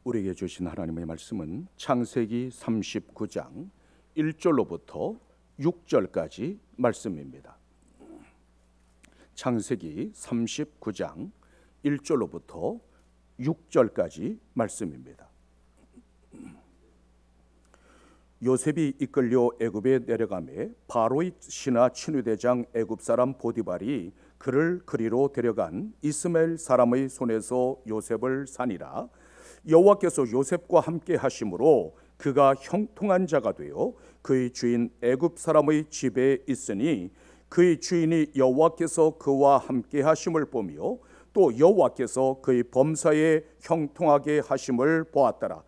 우리에게 주신 하나님의 말씀은 창세기 39장 1절로부터 6절까지 말씀입니다. 창세기 39장 1절로부터 6절까지 말씀입니다. 요셉이 이끌려 애굽에 내려가매 바로의 신하 친위대장 애굽 사람 보디발이 그를 그리로 데려간 이스마엘 사람의 손에서 요셉을 산이라. 여호와께서 요셉과 함께 하심으로 그가 형통한 자가 되어 그의 주인 애굽 사람의 집에 있으니 그의 주인이 여호와께서 그와 함께 하심을 보며 또 여호와께서 그의 범사에 형통하게 하심을 보았더라.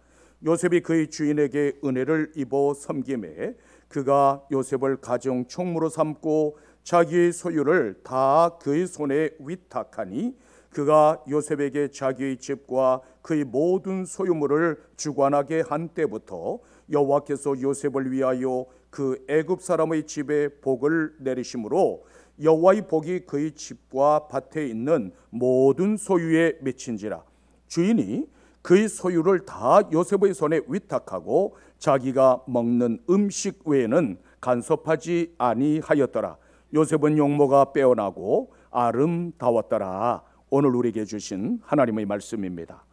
요셉이 그의 주인에게 은혜를 입어 섬김에 그가 요셉을 가정 총무로 삼고 자기의 소유를 다 그의 손에 위탁하니 그가 요셉에게 자기의 집과 그의 모든 소유물을 주관하게 한 때부터 여호와께서 요셉을 위하여 그 애굽 사람의 집에 복을 내리심으로 여호와의 복이 그의 집과 밭에 있는 모든 소유에 미친지라. 주인이 그의 소유를 다 요셉의 손에 위탁하고 자기가 먹는 음식 외에는 간섭하지 아니하였더라. 요셉은 용모가 빼어나고 아름다웠더라. 오늘 우리에게 주신 하나님의 말씀입니다.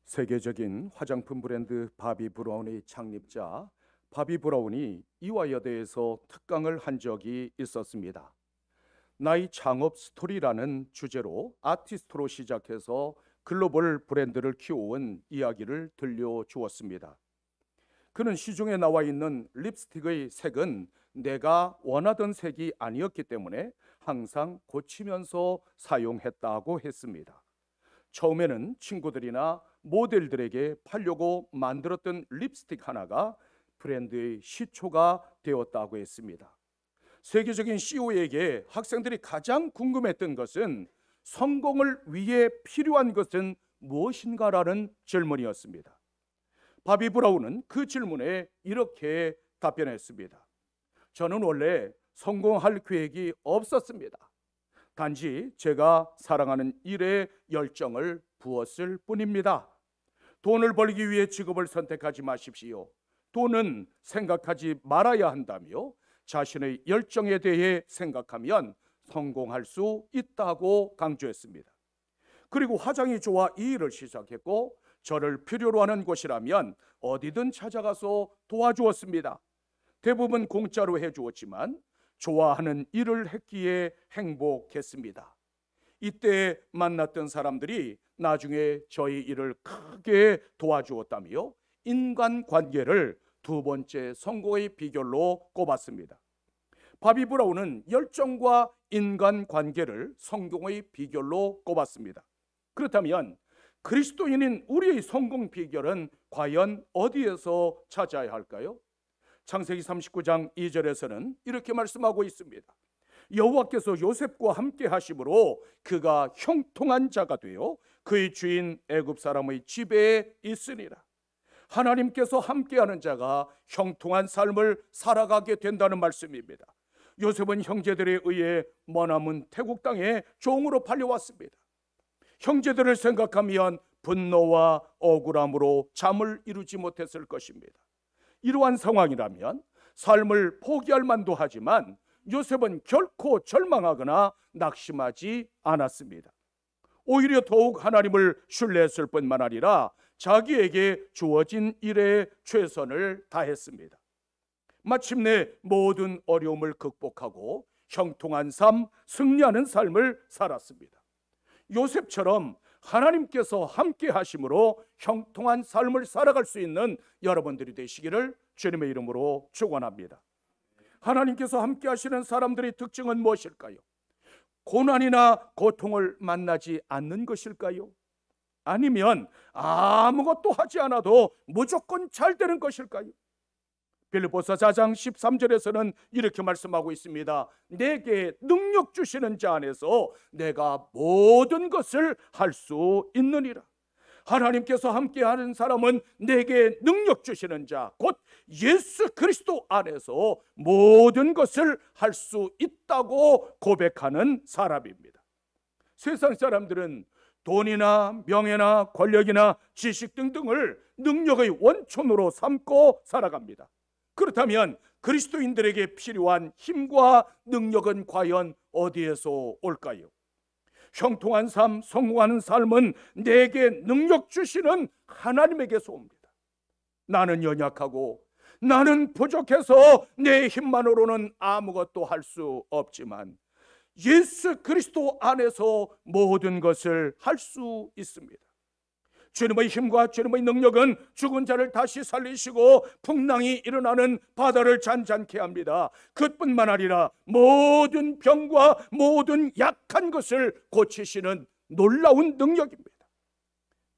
세계적인 화장품 브랜드 바비 브라운의 창립자 바비 브라운이 이와 여대에서 특강을 한 적이 있었습니다. 나의 창업 스토리라는 주제로 아티스트로 시작해서 글로벌 브랜드를 키워온 이야기를 들려주었습니다. 그는 시중에 나와 있는 립스틱의 색은 내가 원하던 색이 아니었기 때문에 항상 고치면서 사용했다고 했습니다. 처음에는 친구들이나 모델들에게 팔려고 만들었던 립스틱 하나가 브랜드의 시초가 되었다고 했습니다. 세계적인 CEO에게 학생들이 가장 궁금했던 것은 성공을 위해 필요한 것은 무엇인가라는 질문이었습니다. 바비 브라운은 그 질문에 이렇게 답변했습니다. 저는 원래 성공할 계획이 없었습니다. 단지 제가 사랑하는 일에 열정을 부었을 뿐입니다. 돈을 벌기 위해 직업을 선택하지 마십시오. 돈은 생각하지 말아야 한다며 자신의 열정에 대해 생각하면 성공할 수 있다고 강조했습니다. 그리고 화장이 좋아 이 일을 시작했고 저를 필요로 하는 곳이라면 어디든 찾아가서 도와주었습니다. 대부분 공짜로 해주었지만 좋아하는 일을 했기에 행복했습니다. 이때 만났던 사람들이 나중에 저희 일을 크게 도와주었다며 인간관계를 두 번째 성공의 비결로 꼽았습니다. 바비 브라운은 열정과 인간관계를 성공의 비결로 꼽았습니다. 그렇다면 그리스도인인 우리의 성공 비결은 과연 어디에서 찾아야 할까요? 창세기 39장 2절에서는 이렇게 말씀하고 있습니다. 여호와께서 요셉과 함께 하심으로 그가 형통한 자가 되어 그의 주인 애굽 사람의 집에 있으니라. 하나님께서 함께하는 자가 형통한 삶을 살아가게 된다는 말씀입니다. 요셉은 형제들에 의해 머나먼 태국 땅에 종으로 팔려왔습니다. 형제들을 생각하면 분노와 억울함으로 잠을 이루지 못했을 것입니다. 이러한 상황이라면 삶을 포기할 만도 하지만 요셉은 결코 절망하거나 낙심하지 않았습니다. 오히려 더욱 하나님을 신뢰했을 뿐만 아니라 자기에게 주어진 일에 최선을 다했습니다. 마침내 모든 어려움을 극복하고 형통한 삶, 승리하는 삶을 살았습니다. 요셉처럼 하나님께서 함께 하심으로 형통한 삶을 살아갈 수 있는 여러분들이 되시기를 주님의 이름으로 축원합니다. 하나님께서 함께 하시는 사람들의 특징은 무엇일까요? 고난이나 고통을 만나지 않는 것일까요? 아니면 아무것도 하지 않아도 무조건 잘 되는 것일까요? 빌립보서 4장 13절에서는 이렇게 말씀하고 있습니다. 내게 능력 주시는 자 안에서 내가 모든 것을 할 수 있느니라. 하나님께서 함께하는 사람은 내게 능력 주시는 자, 곧 예수 그리스도 안에서 모든 것을 할 수 있다고 고백하는 사람입니다. 세상 사람들은 돈이나 명예나 권력이나 지식 등등을 능력의 원천으로 삼고 살아갑니다. 그렇다면 그리스도인들에게 필요한 힘과 능력은 과연 어디에서 올까요? 형통한 삶, 성공하는 삶은 내게 능력 주시는 하나님에게서 옵니다. 나는 연약하고 나는 부족해서 내 힘만으로는 아무것도 할 수 없지만 예수 그리스도 안에서 모든 것을 할 수 있습니다. 주님의 힘과 주님의 능력은 죽은 자를 다시 살리시고 풍랑이 일어나는 바다를 잔잔케 합니다. 그뿐만 아니라 모든 병과 모든 약한 것을 고치시는 놀라운 능력입니다.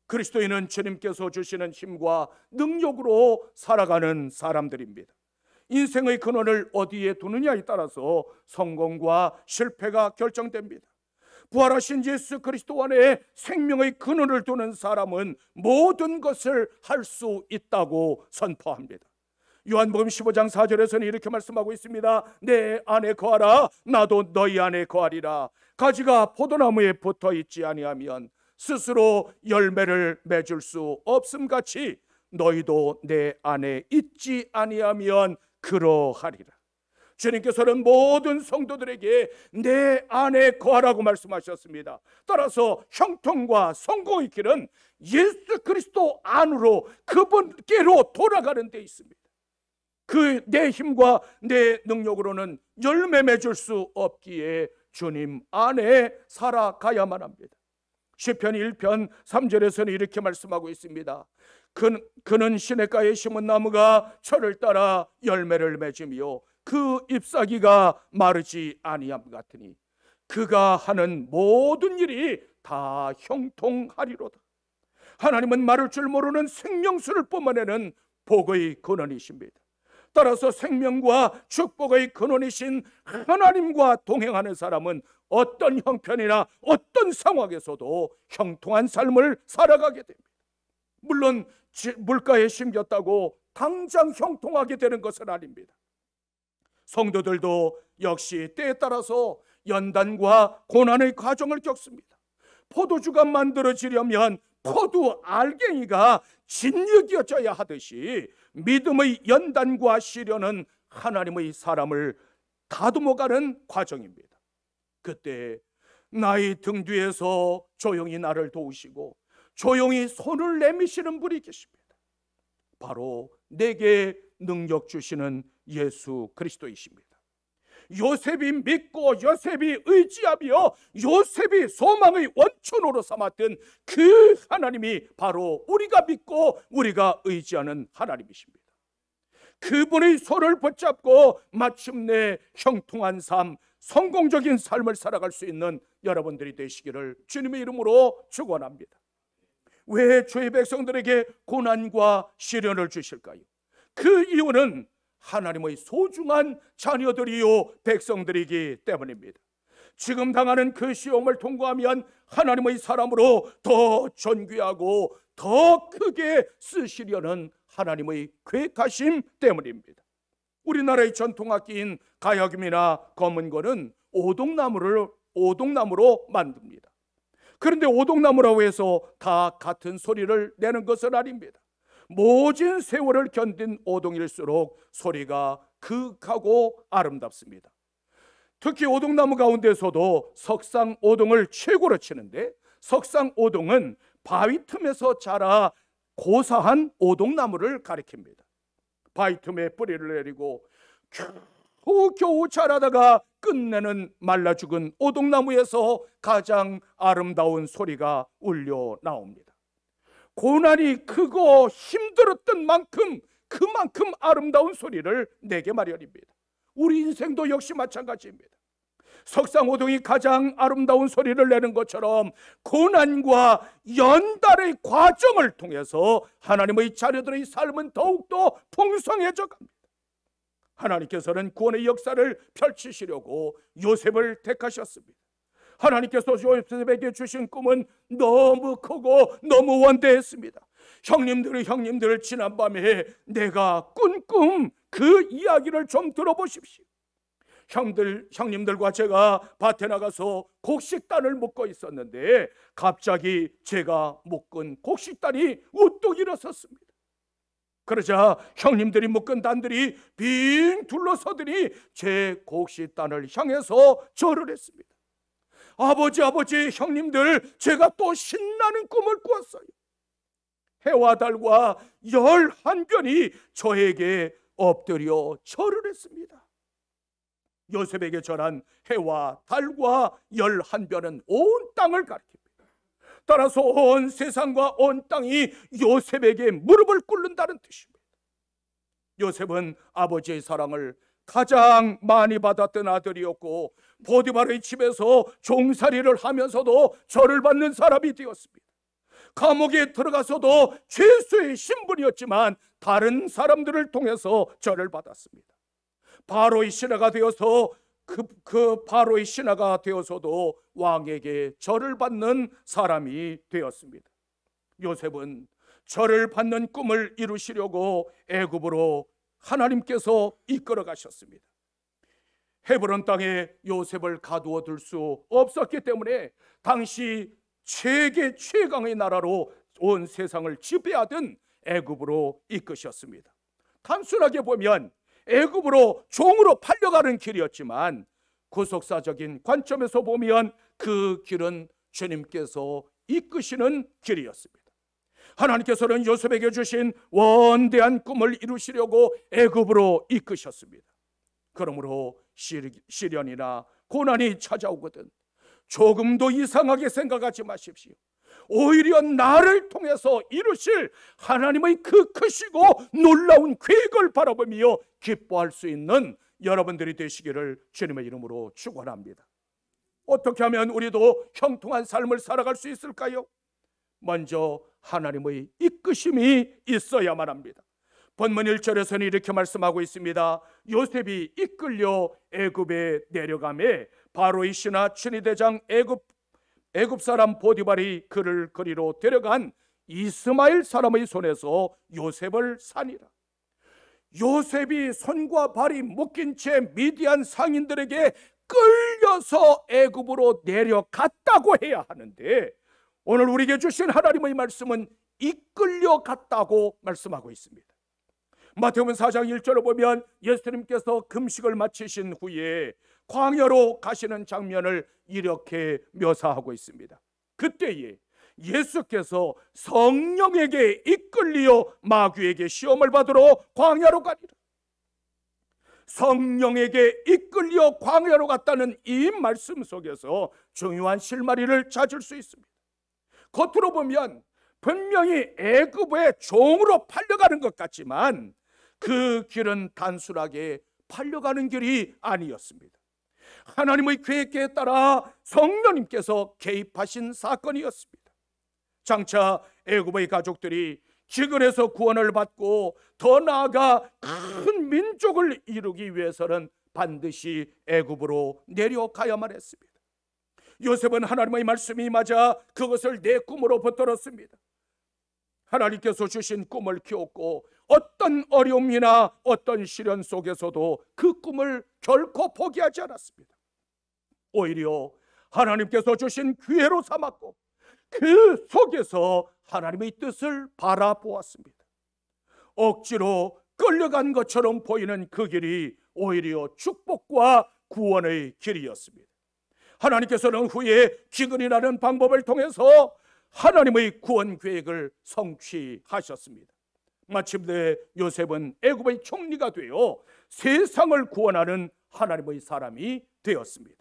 그리스도인은 주님께서 주시는 힘과 능력으로 살아가는 사람들입니다. 인생의 근원을 어디에 두느냐에 따라서 성공과 실패가 결정됩니다. 부활하신 예수 그리스도 안에 생명의 근원을 두는 사람은 모든 것을 할 수 있다고 선포합니다. 요한복음 15장 4절에서는 이렇게 말씀하고 있습니다. 내 안에 거하라 나도 너희 안에 거하리라. 가지가 포도나무에 붙어 있지 아니하면 스스로 열매를 맺을 수 없음같이 너희도 내 안에 있지 아니하면 그러하리라. 주님께서는 모든 성도들에게 내 안에 거하라고 말씀하셨습니다. 따라서 형통과 성공의 길은 예수 그리스도 안으로 그분께로 돌아가는 데 있습니다. 그 내 힘과 내 능력으로는 열매 맺을 수 없기에 주님 안에 살아가야만 합니다. 시편 1편 3절에서는 이렇게 말씀하고 있습니다. 그는 시냇가에 심은 나무가 철을 따라 열매를 맺으며 그 잎사귀가 마르지 아니함 같으니 그가 하는 모든 일이 다 형통하리로다. 하나님은 마를 줄 모르는 생명수를 뿜어내는 복의 근원이십니다. 따라서 생명과 축복의 근원이신 하나님과 동행하는 사람은 어떤 형편이나 어떤 상황에서도 형통한 삶을 살아가게 됩니다. 물론 물가에 심겼다고 당장 형통하게 되는 것은 아닙니다. 성도들도 역시 때에 따라서 연단과 고난의 과정을 겪습니다. 포도주가 만들어지려면 포도 알갱이가 진흙이어져야 하듯이 믿음의 연단과 시련은 하나님의 사람을 다듬어가는 과정입니다. 그때 나의 등 뒤에서 조용히 나를 도우시고 조용히 손을 내미시는 분이 계십니다. 바로 내게 능력 주시는 예수 그리스도이십니다. 요셉이 믿고 요셉이 의지하며 요셉이 소망의 원천으로 삼았던 그 하나님이 바로 우리가 믿고 우리가 의지하는 하나님이십니다. 그분의 손을 붙잡고 마침내 형통한 삶, 성공적인 삶을 살아갈 수 있는 여러분들이 되시기를 주님의 이름으로 축원합니다. 왜 주의 백성들에게 고난과 시련을 주실까요? 그 이유는 하나님의 소중한 자녀들이요 백성들이기 때문입니다. 지금 당하는 그 시험을 통과하면 하나님의 사람으로 더 존귀하고 더 크게 쓰시려는 하나님의 계획하심 때문입니다. 우리나라의 전통악기인 가야금이나 검은고는 오동나무로 만듭니다. 그런데 오동나무라고 해서 다 같은 소리를 내는 것은 아닙니다. 모진 세월을 견딘 오동일수록 소리가 극하고 아름답습니다. 특히 오동나무 가운데서도 석상오동을 최고로 치는데, 석상오동은 바위 틈에서 자라 고사한 오동나무를 가리킵니다. 바위 틈에 뿌리를 내리고 겨우 자라다가 끝내는 말라 죽은 오동나무에서 가장 아름다운 소리가 울려 나옵니다. 고난이 크고 힘들었던 만큼 그만큼 아름다운 소리를 내게 마련입니다. 우리 인생도 역시 마찬가지입니다. 석상오동이 가장 아름다운 소리를 내는 것처럼 고난과 연단의 과정을 통해서 하나님의 자녀들의 삶은 더욱더 풍성해져 갑니다. 하나님께서는 구원의 역사를 펼치시려고 요셉을 택하셨습니다. 하나님께서 요셉에게 주신 꿈은 너무 크고 너무 원대했습니다. 형님들 지난밤에 내가 꾼 꿈 그 이야기를 좀 들어보십시오. 형님들과 제가 밭에 나가서 곡식단을 묶고 있었는데 갑자기 제가 묶은 곡식단이 우뚝 일어섰습니다. 그러자 형님들이 묶은 단들이 빙 둘러서더니 제 곡식단을 향해서 절을 했습니다. 아버지, 형님들, 제가 또 신나는 꿈을 꾸었어요. 해와 달과 11변이 저에게 엎드려 절을 했습니다. 요셉에게 절한 해와 달과 11변은 온 땅을 가리킵니다. 따라서 온 세상과 온 땅이 요셉에게 무릎을 꿇는다는 뜻입니다. 요셉은 아버지의 사랑을 가장 많이 받았던 아들이었고 보디발의 집에서 종살이를 하면서도 절을 받는 사람이 되었습니다. 감옥에 들어가서도 죄수의 신분이었지만 다른 사람들을 통해서 절을 받았습니다. 바로의 신하가 되어서 바로의 신하가 되어서도 왕에게 절을 받는 사람이 되었습니다. 요셉은 절을 받는 꿈을 이루시려고 애굽으로 하나님께서 이끌어 가셨습니다. 헤브론 땅에 요셉을 가두어 둘 수 없었기 때문에 당시 세계 최강의 나라로 온 세상을 지배하던 애굽으로 이끄셨습니다. 단순하게 보면 애굽으로 종으로 팔려가는 길이었지만 구속사적인 관점에서 보면 그 길은 주님께서 이끄시는 길이었습니다. 하나님께서는 요셉에게 주신 원대한 꿈을 이루시려고 애굽으로 이끄셨습니다. 그러므로 시련이나 고난이 찾아오거든 조금도 이상하게 생각하지 마십시오. 오히려 나를 통해서 이루실 하나님의 그 크시고 놀라운 계획을 바라보며 기뻐할 수 있는 여러분들이 되시기를 주님의 이름으로 축원합니다. 어떻게 하면 우리도 형통한 삶을 살아갈 수 있을까요? 먼저 하나님의 이끄심이 있어야만 합니다. 본문 1절에서는 이렇게 말씀하고 있습니다. 요셉이 이끌려 애굽에 내려가매 바로의 신하 춘희대장 애굽 사람 보디발이 그를 그리로 데려간 이스마엘 사람의 손에서 요셉을 산이라. 요셉이 손과 발이 묶인 채 미디안 상인들에게 끌려서 애굽으로 내려갔다고 해야 하는데 오늘 우리에게 주신 하나님의 말씀은 이끌려 갔다고 말씀하고 있습니다. 마태복음 4장 1절을 보면 예수님께서 금식을 마치신 후에 광야로 가시는 장면을 이렇게 묘사하고 있습니다. 그때에 예수께서 성령에게 이끌리어 마귀에게 시험을 받으러 광야로 가리라. 성령에게 이끌려 광야로 갔다는 이 말씀 속에서 중요한 실마리를 찾을 수 있습니다. 겉으로 보면 분명히 애굽의 종으로 팔려가는 것 같지만 그 길은 단순하게 팔려가는 길이 아니었습니다. 하나님의 계획에 따라 성령님께서 개입하신 사건이었습니다. 장차 애굽의 가족들이 기근에서 구원을 받고 더 나아가 큰 민족을 이루기 위해서는 반드시 애굽으로 내려가야만 했습니다. 요셉은 하나님의 말씀이 맞아 그것을 내 꿈으로 붙들었습니다. 하나님께서 주신 꿈을 키웠고 어떤 어려움이나 어떤 시련 속에서도 그 꿈을 결코 포기하지 않았습니다. 오히려 하나님께서 주신 기회로 삼았고 그 속에서 하나님의 뜻을 바라보았습니다. 억지로 끌려간 것처럼 보이는 그 길이 오히려 축복과 구원의 길이었습니다. 하나님께서는 후에 기근이 나는 방법을 통해서 하나님의 구원 계획을 성취하셨습니다. 마침내 요셉은 애굽의 총리가 되어 세상을 구원하는 하나님의 사람이 되었습니다.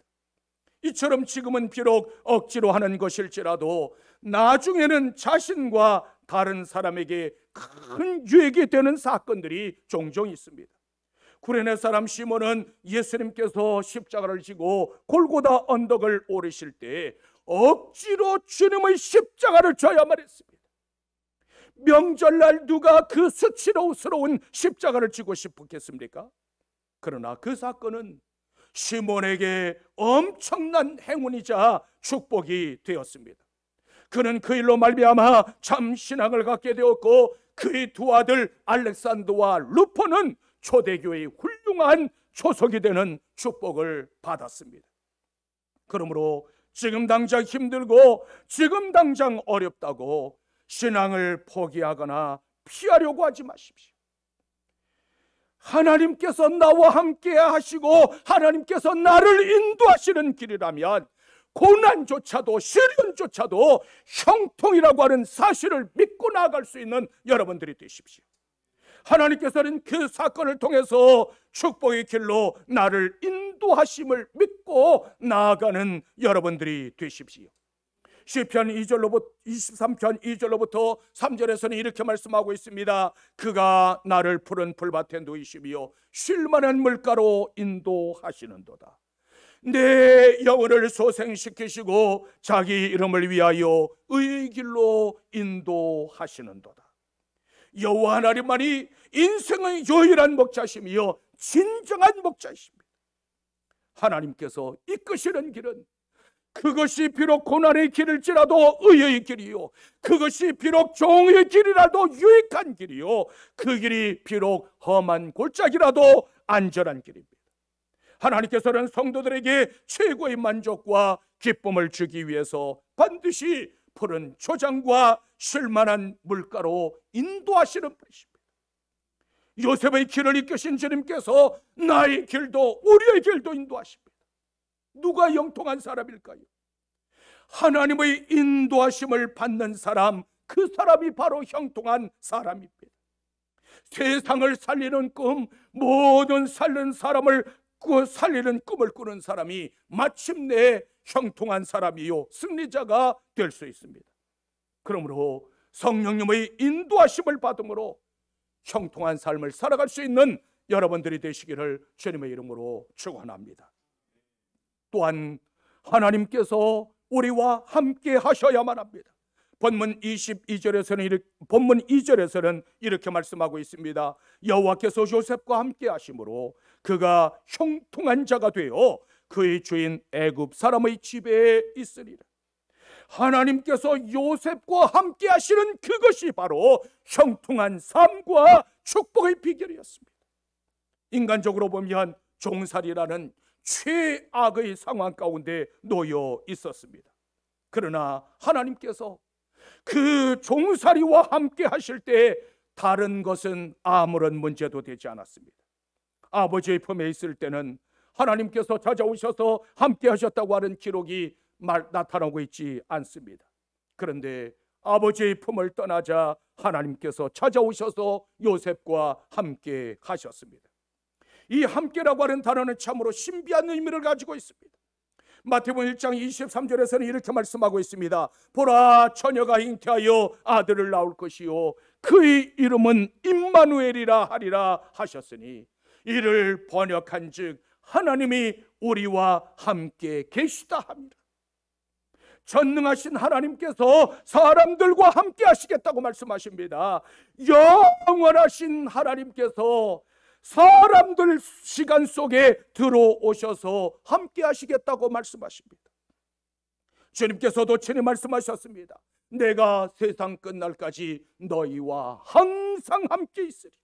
이처럼 지금은 비록 억지로 하는 것일지라도 나중에는 자신과 다른 사람에게 큰 유익이 되는 사건들이 종종 있습니다. 구레네 사람 시몬은 예수님께서 십자가를 지고 골고다 언덕을 오르실 때 억지로 주님의 십자가를 져야만 했습니다. 명절날 누가 그 수치스러운 십자가를 지고 싶었겠습니까? 그러나 그 사건은 시몬에게 엄청난 행운이자 축복이 되었습니다. 그는 그 일로 말미암아 참 신앙을 갖게 되었고 그의 두 아들 알렉산더와 루포는 초대교회의 훌륭한 초석이 되는 축복을 받았습니다. 그러므로 지금 당장 힘들고 지금 당장 어렵다고 신앙을 포기하거나 피하려고 하지 마십시오. 하나님께서 나와 함께 하시고 하나님께서 나를 인도하시는 길이라면 고난조차도 시련조차도 형통이라고 하는 사실을 믿고 나아갈 수 있는 여러분들이 되십시오. 하나님께서는 그 사건을 통해서 축복의 길로 나를 인도하심을 믿고 나아가는 여러분들이 되십시오. 시편 23편 2절로부터 3절에서는 이렇게 말씀하고 있습니다. 그가 나를 푸른 풀밭에 누이시며 쉴만한 물가로 인도하시는도다. 내 영혼을 소생시키시고 자기 이름을 위하여 의의 길로 인도하시는도다. 여호와 하나님만이 인생의 유일한 목자시며 진정한 목자이십니다. 하나님께서 이끄시는 길은 그것이 비록 고난의 길일지라도 의의 길이요, 그것이 비록 종의 길이라도 유익한 길이요, 그 길이 비록 험한 골짜기라도 안전한 길입니다. 하나님께서는 성도들에게 최고의 만족과 기쁨을 주기 위해서 반드시 푸른 초장과 쉴만한 물가로 인도하시는 분이십니다. 요셉의 길을 이끄신 주님께서 나의 길도 우리의 길도 인도하십니다. 누가 형통한 사람일까요? 하나님의 인도하심을 받는 사람, 그 사람이 바로 형통한 사람입니다. 세상을 살리는 꿈, 모든 살리는 사람을 살리는 꿈을 꾸는 사람이 마침내 형통한 사람이요 승리자가 될 수 있습니다. 그러므로 성령님의 인도하심을 받음으로 형통한 삶을 살아갈 수 있는 여러분들이 되시기를 주님의 이름으로 축원합니다. 또한 하나님께서 우리와 함께 하셔야만 합니다. 본문 2절에서는 이렇게 말씀하고 있습니다. 여호와께서 요셉과 함께 하심으로 그가 형통한 자가 되어 그의 주인 애굽 사람의 집에 있으리라. 하나님께서 요셉과 함께 하시는 그것이 바로 형통한 삶과 축복의 비결이었습니다. 인간적으로 보면 종살이라는 최악의 상황 가운데 놓여 있었습니다. 그러나 하나님께서 그 종살이와 함께 하실 때 다른 것은 아무런 문제도 되지 않았습니다. 아버지의 품에 있을 때는 하나님께서 찾아오셔서 함께 하셨다고 하는 기록이 나타나고 있지 않습니다. 그런데 아버지의 품을 떠나자 하나님께서 찾아오셔서 요셉과 함께 하셨습니다. 이 함께라고 하는 단어는 참으로 신비한 의미를 가지고 있습니다. 마태복음 1장 23절에서는 이렇게 말씀하고 있습니다. 보라, 처녀가 잉태하여 아들을 낳을 것이요 그의 이름은 임마누엘이라 하리라 하셨으니 이를 번역한즉 하나님이 우리와 함께 계시다 합니다. 전능하신 하나님께서 사람들과 함께 하시겠다고 말씀하십니다. 영원하신 하나님께서 사람들 시간 속에 들어오셔서 함께 하시겠다고 말씀하십니다. 주님께서도 친히 말씀하셨습니다. 내가 세상 끝날까지 너희와 항상 함께 있으리라.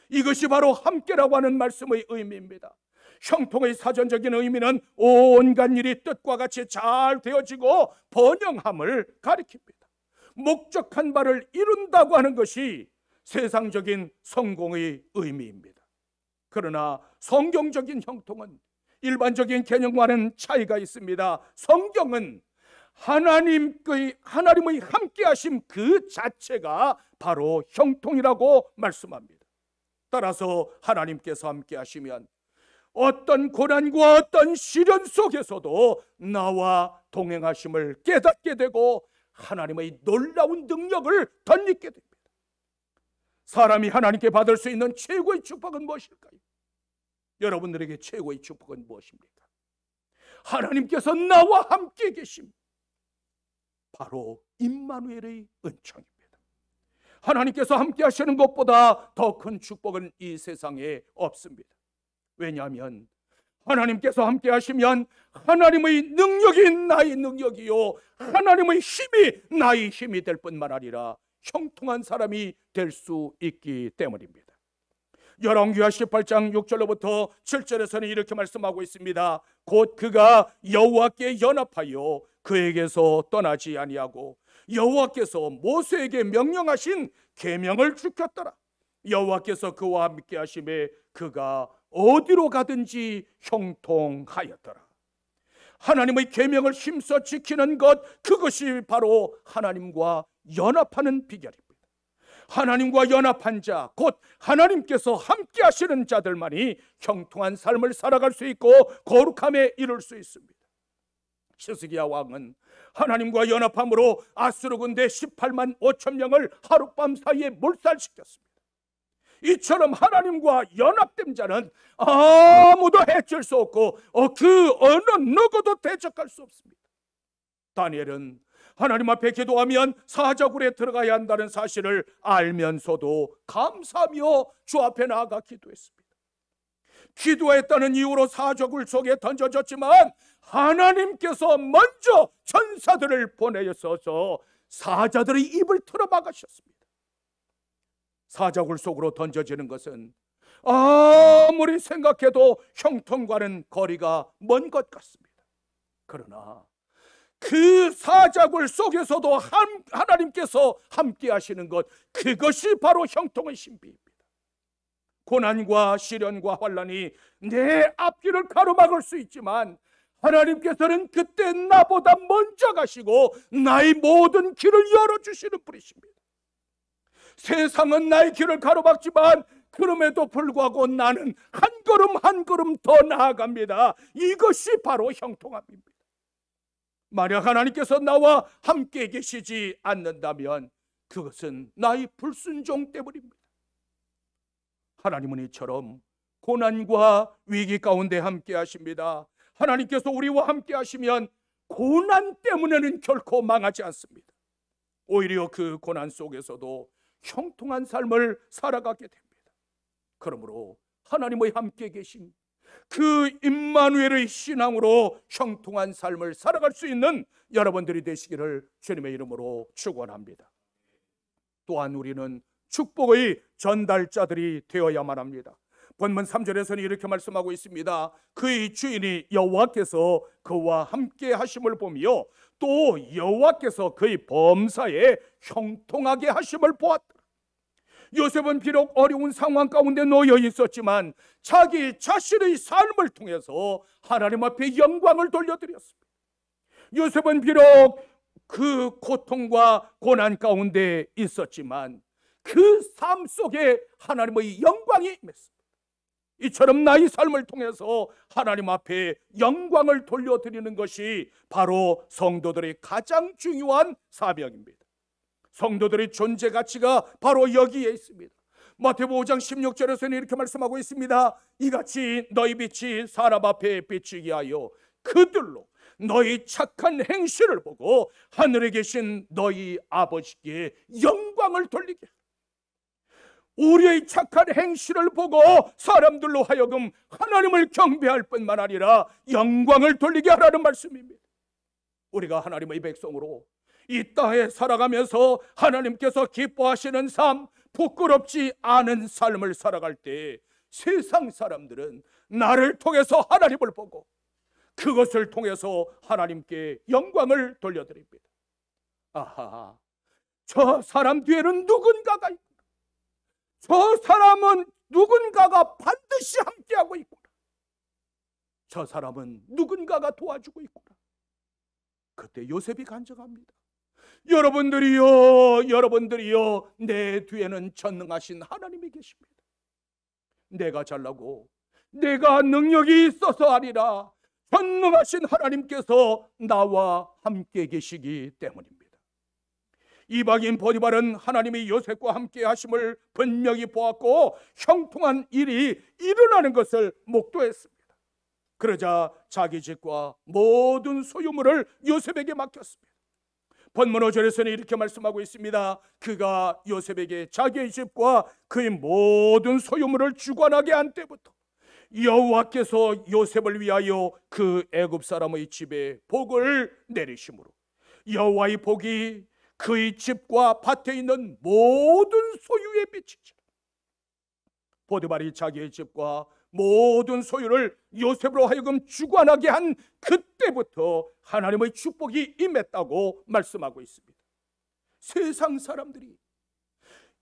이것이 바로 함께라고 하는 말씀의 의미입니다. 형통의 사전적인 의미는 온갖 일이 뜻과 같이 잘 되어지고 번영함을 가리킵니다. 목적한 바를 이룬다고 하는 것이 세상적인 성공의 의미입니다. 그러나 성경적인 형통은 일반적인 개념과는 차이가 있습니다. 성경은 하나님의 함께하심 그 자체가 바로 형통이라고 말씀합니다. 따라서 하나님께서 함께하시면 어떤 고난과 어떤 시련 속에서도 나와 동행하심을 깨닫게 되고 하나님의 놀라운 능력을 덧입게 됩니다. 사람이 하나님께 받을 수 있는 최고의 축복은 무엇일까요? 여러분들에게 최고의 축복은 무엇입니까? 하나님께서 나와 함께 계심, 바로 임마누엘의 은총입니다. 하나님께서 함께 하시는 것보다 더 큰 축복은 이 세상에 없습니다. 왜냐하면 하나님께서 함께 하시면 하나님의 능력이 나의 능력이요 하나님의 힘이 나의 힘이 될 뿐만 아니라 형통한 사람이 될 수 있기 때문입니다. 열왕기하 18장 6절로부터 7절에서는 이렇게 말씀하고 있습니다. 곧 그가 여호와께 연합하여 그에게서 떠나지 아니하고 여호와께서 모세에게 명령하신 계명을 지켰더라. 여호와께서 그와 함께 하심에 그가 어디로 가든지 형통하였더라. 하나님의 계명을 힘써 지키는 것, 그것이 바로 하나님과 연합하는 비결입니다. 하나님과 연합한 자, 곧 하나님께서 함께 하시는 자들만이 형통한 삶을 살아갈 수 있고 거룩함에 이룰 수 있습니다. 시스기야 왕은 하나님과 연합함으로 아수르 군대 18만 5천 명을 하룻밤 사이에 몰살시켰습니다. 이처럼 하나님과 연합된 자는 아무도 해칠 수 없고 그 어느 누구도 대적할 수 없습니다. 다니엘은 하나님 앞에 기도하면 사자굴에 들어가야 한다는 사실을 알면서도 감사하며 주 앞에 나아가 기도했습니다. 기도했다는 이유로 사자굴 속에 던져졌지만 하나님께서 먼저 천사들을 보내셔서 사자들의 입을 틀어막으셨습니다. 사자굴 속으로 던져지는 것은 아무리 생각해도 형통과는 거리가 먼 것 같습니다. 그러나 그 사자굴 속에서도 하나님께서 함께 하시는 것, 그것이 바로 형통의 신비입니다. 고난과 시련과 환난이 내 앞길을 가로막을 수 있지만 하나님께서는 그때 나보다 먼저 가시고 나의 모든 길을 열어주시는 분이십니다. 세상은 나의 길을 가로막지만 그럼에도 불구하고 나는 한 걸음 한 걸음 더 나아갑니다. 이것이 바로 형통함입니다. 만약 하나님께서 나와 함께 계시지 않는다면 그것은 나의 불순종 때문입니다. 하나님은 이처럼 고난과 위기 가운데 함께 하십니다. 하나님께서 우리와 함께 하시면 고난 때문에는 결코 망하지 않습니다. 오히려 그 고난 속에서도 형통한 삶을 살아가게 됩니다. 그러므로 하나님의 함께 계심, 그 임마누엘의 신앙으로 형통한 삶을 살아갈 수 있는 여러분들이 되시기를 주님의 이름으로 축원합니다. 또한 우리는 축복의 전달자들이 되어야만 합니다. 본문 3절에서는 이렇게 말씀하고 있습니다. 그의 주인이 여호와께서 그와 함께 하심을 보며 또 여호와께서 그의 범사에 형통하게 하심을 보았더라. 요셉은 비록 어려운 상황 가운데 놓여 있었지만 자기 자신의 삶을 통해서 하나님 앞에 영광을 돌려드렸습니다. 요셉은 비록 그 고통과 고난 가운데 있었지만 그 삶 속에 하나님의 영광이 임했습니다. 이처럼 나의 삶을 통해서 하나님 앞에 영광을 돌려드리는 것이 바로 성도들의 가장 중요한 사명입니다. 성도들의 존재 가치가 바로 여기에 있습니다. 마태복음 5장 16절에서는 이렇게 말씀하고 있습니다. 이같이 너희 빛이 사람 앞에 비치게 하여 그들로 너희 착한 행실을 보고 하늘에 계신 너희 아버지께 영광을 돌리게. 우리의 착한 행실을 보고 사람들로 하여금 하나님을 경배할 뿐만 아니라 영광을 돌리게 하라는 말씀입니다. 우리가 하나님의 백성으로 이 땅에 살아가면서 하나님께서 기뻐하시는 삶, 부끄럽지 않은 삶을 살아갈 때 세상 사람들은 나를 통해서 하나님을 보고 그것을 통해서 하나님께 영광을 돌려드립니다. 아하, 저 사람 뒤에는 누군가가 있구나. 저 사람은 누군가가 반드시 함께하고 있구나. 저 사람은 누군가가 도와주고 있구나. 그때 요셉이 간증합니다. 여러분들이요, 내 뒤에는 전능하신 하나님이 계십니다. 내가 잘나고 내가 능력이 있어서 아니라 전능하신 하나님께서 나와 함께 계시기 때문입니다. 이방인 보디발은 하나님이 요셉과 함께 하심을 분명히 보았고 형통한 일이 일어나는 것을 목도했습니다. 그러자 자기 집과 모든 소유물을 요셉에게 맡겼습니다. 본문 5절에서는 이렇게 말씀하고 있습니다. 그가 요셉에게 자기의 집과 그의 모든 소유물을 주관하게 한 때부터 여호와께서 요셉을 위하여 그 애굽 사람의 집에 복을 내리심으로 여호와의 복이 그의 집과 밭에 있는 모든 소유에 비치지라. 보디발이 자기의 집과 모든 소유를 요셉으로 하여금 주관하게 한 그때부터 하나님의 축복이 임했다고 말씀하고 있습니다. 세상 사람들이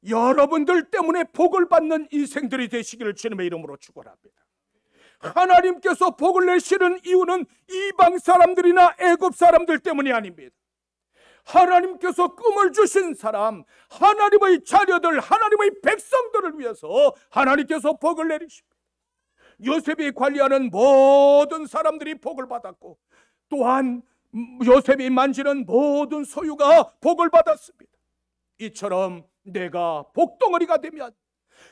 여러분들 때문에 복을 받는 인생들이 되시기를 주님의 이름으로 축원합니다. 하나님께서 복을 내시는 이유는 이방 사람들이나 애굽 사람들 때문이 아닙니다. 하나님께서 꿈을 주신 사람, 하나님의 자녀들, 하나님의 백성들을 위해서 하나님께서 복을 내리십니다. 요셉이 관리하는 모든 사람들이 복을 받았고, 또한 요셉이 만지는 모든 소유가 복을 받았습니다. 이처럼 내가 복덩어리가 되면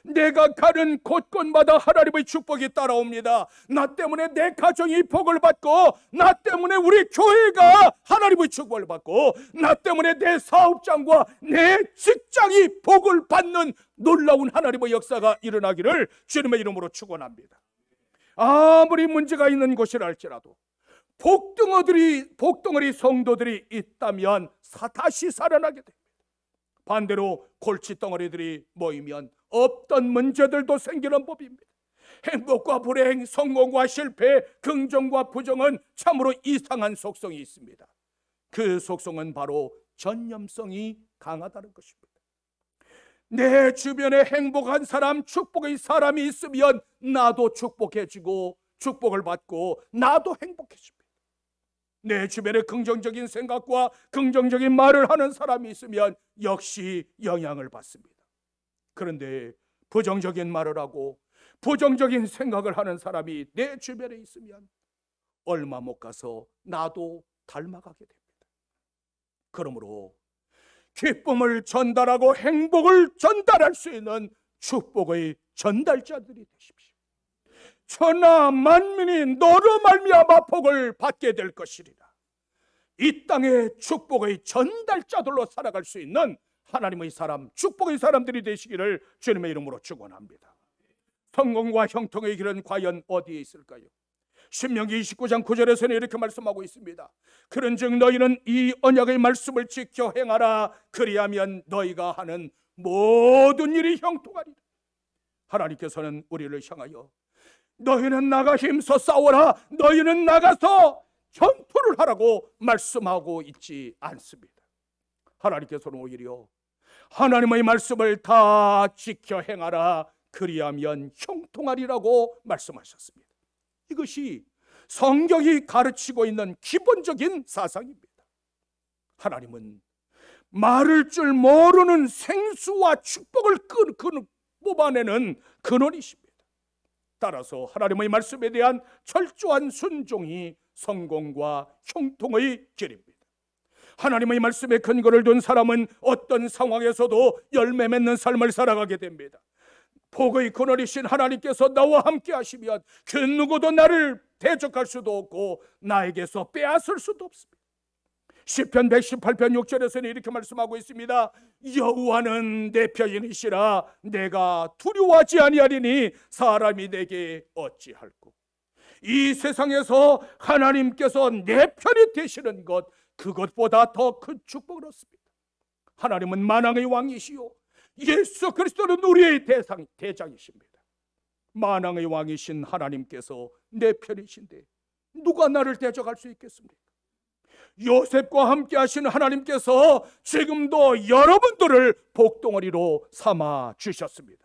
내가 가는 곳곳마다 하나님의 축복이 따라옵니다. 나 때문에 내 가정이 복을 받고, 나 때문에 우리 교회가 하나님의 축복을 받고, 나 때문에 내 사업장과 내 직장이 복을 받는 놀라운 하나님의 역사가 일어나기를 주님의 이름으로 축원합니다. 아무리 문제가 있는 곳이라 할지라도 복덩어리 성도들이 있다면 다시 살아나게 됩니다. 반대로 골칫덩어리들이 모이면 없던 문제들도 생기는 법입니다. 행복과 불행, 성공과 실패, 긍정과 부정은 참으로 이상한 속성이 있습니다. 그 속성은 바로 전념성이 강하다는 것입니다. 내 주변에 행복한 사람, 축복의 사람이 있으면 나도 축복해지고 축복을 받고 나도 행복해집니다. 내 주변에 긍정적인 생각과 긍정적인 말을 하는 사람이 있으면 역시 영향을 받습니다. 그런데 부정적인 말을 하고 부정적인 생각을 하는 사람이 내 주변에 있으면 얼마 못 가서 나도 닮아가게 됩니다. 그러므로 기쁨을 전달하고 행복을 전달할 수 있는 축복의 전달자들이 되십시오. 천하 만민이 너로 말미암아 복을 받게 될 것이리라. 이 땅의 축복의 전달자들로 살아갈 수 있는 하나님의 사람, 축복의 사람들이 되시기를 주님의 이름으로 축원합니다. 성공과 형통의 길은 과연 어디에 있을까요? 신명기 29장 9절에서는 이렇게 말씀하고 있습니다. 그런즉 너희는 이 언약의 말씀을 지켜 행하라. 그리하면 너희가 하는 모든 일이 형통하리라. 하나님께서는 우리를 향하여 너희는 나가 힘써 싸워라, 너희는 나가서 전투를 하라고 말씀하고 있지 않습니다. 하나님께서는 오히려 하나님의 말씀을 다 지켜 행하라. 그리하면 형통하리라고 말씀하셨습니다. 이것이 성경이 가르치고 있는 기본적인 사상입니다. 하나님은 말할 줄 모르는 생수와 축복을 뽑아내는 근원이십니다. 따라서 하나님의 말씀에 대한 철저한 순종이 성공과 형통의 길입니다. 하나님의 말씀에 근거를 둔 사람은 어떤 상황에서도 열매 맺는 삶을 살아가게 됩니다. 복의 근원이신 하나님께서 나와 함께 하시면 그 누구도 나를 대적할 수도 없고 나에게서 빼앗을 수도 없습니다. 시편 118편 6절에서는 이렇게 말씀하고 있습니다. 여호와는 내 편이시라. 내가 두려워하지 아니하리니 사람이 내게 어찌할꼬. 이 세상에서 하나님께서 내 편이 되시는 것, 그것보다 더 큰 축복을 얻습니다. 하나님은 만왕의 왕이시요 예수 그리스도는 우리의 대장이십니다. 만왕의 왕이신 하나님께서 내 편이신데 누가 나를 대적할 수 있겠습니까? 요셉과 함께 하시는 하나님께서 지금도 여러분들을 복덩어리로 삼아 주셨습니다.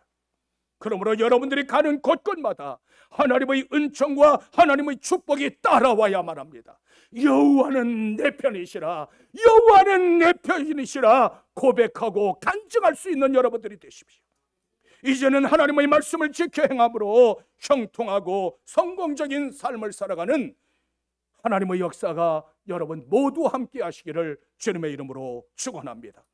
그러므로 여러분들이 가는 곳곳마다 하나님의 은총과 하나님의 축복이 따라와야만 합니다. 여호와는 내 편이시라, 여호와는 내 편이시라 고백하고 간증할 수 있는 여러분들이 되십시오. 이제는 하나님의 말씀을 지켜 행함으로 형통하고 성공적인 삶을 살아가는 하나님의 역사가 여러분 모두 함께 하시기를 주님의 이름으로 축원합니다.